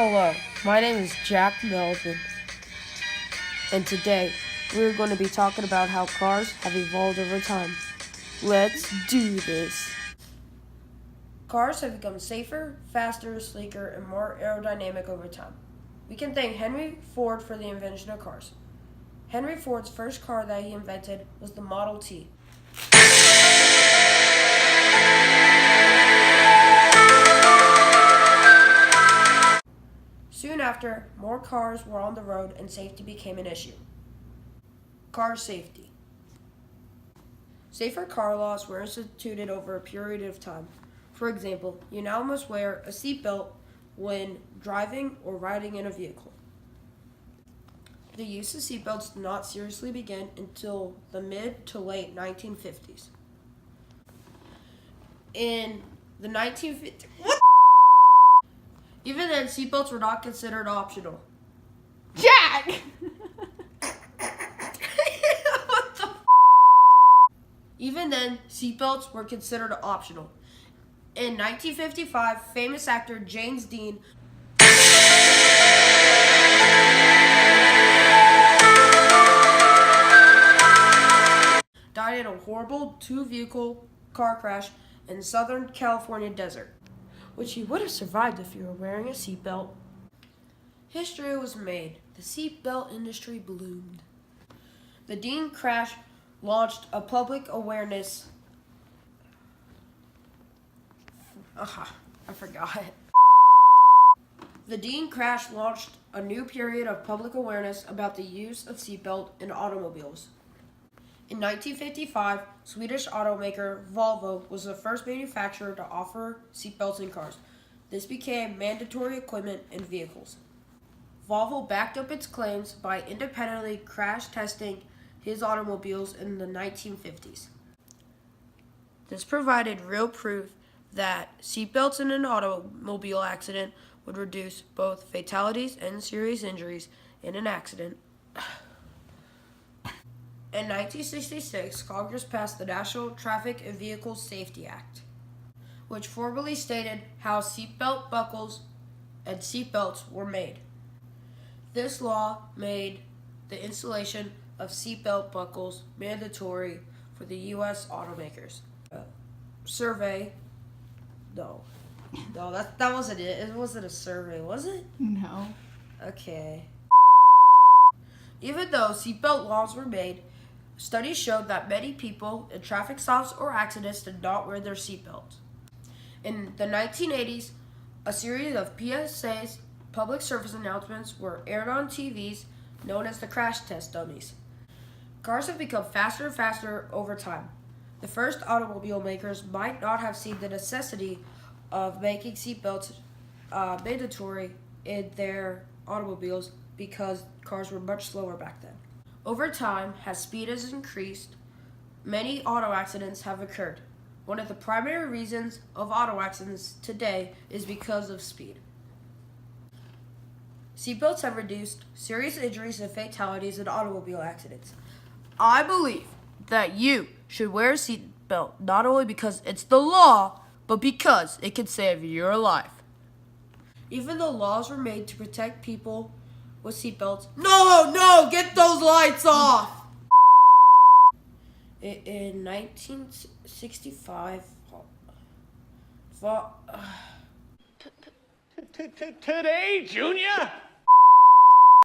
Hello, my name is Jack Melvin, and today we're going to be talking about how cars have evolved over time. Let's do this. Cars have become safer, faster, sleeker, and more aerodynamic over time. We can thank Henry Ford for the invention of cars. Henry Ford's first car that he invented was the Model T. Soon after, more cars were on the road and safety became an issue. Car safety. Safer car laws were instituted over a period of time. For example, you now must wear a seatbelt when driving or riding in a vehicle. The use of seatbelts did not seriously begin until the mid to late 1950s. In the 1950s, even then, seatbelts were not considered optional. Jack! What the Even then, seatbelts were considered optional. In 1955, famous actor James Dean died in a horrible two-vehicle car crash in the Southern California desert, which he would have survived if he were wearing a seatbelt. History was made. The seatbelt industry bloomed. The Dean crash launched a public awareness. I forgot. The Dean crash launched a new period of public awareness about the use of seatbelt in automobiles. In 1955, Swedish automaker Volvo was the first manufacturer to offer seatbelts in cars. This became mandatory equipment in vehicles. Volvo backed up its claims by independently crash testing his automobiles in the 1950s. This provided real proof that seatbelts in an automobile accident would reduce both fatalities and serious injuries in an accident. In 1966, Congress passed the National Traffic and Vehicle Safety Act, which formally stated how seatbelt buckles and seatbelts were made. This law made the installation of seatbelt buckles mandatory for the U.S. automakers. That wasn't it. It wasn't a survey, was it? No. Okay. Even though seatbelt laws were made, studies showed that many people in traffic stops or accidents did not wear their seatbelts. In the 1980s, a series of PSA's public service announcements were aired on TVs known as the crash test dummies. Cars have become faster and faster over time. The first automobile makers might not have seen the necessity of making seatbelts mandatory in their automobiles because cars were much slower back then. Over time, as speed has increased, many auto accidents have occurred. One of the primary reasons of auto accidents today is because of speed. Seatbelts have reduced serious injuries and fatalities in automobile accidents. I believe that you should wear a seatbelt not only because it's the law, but because it can save your life. Even though laws were made to protect people with seatbelts. No, get those lights off! In 1965, Today, Junior?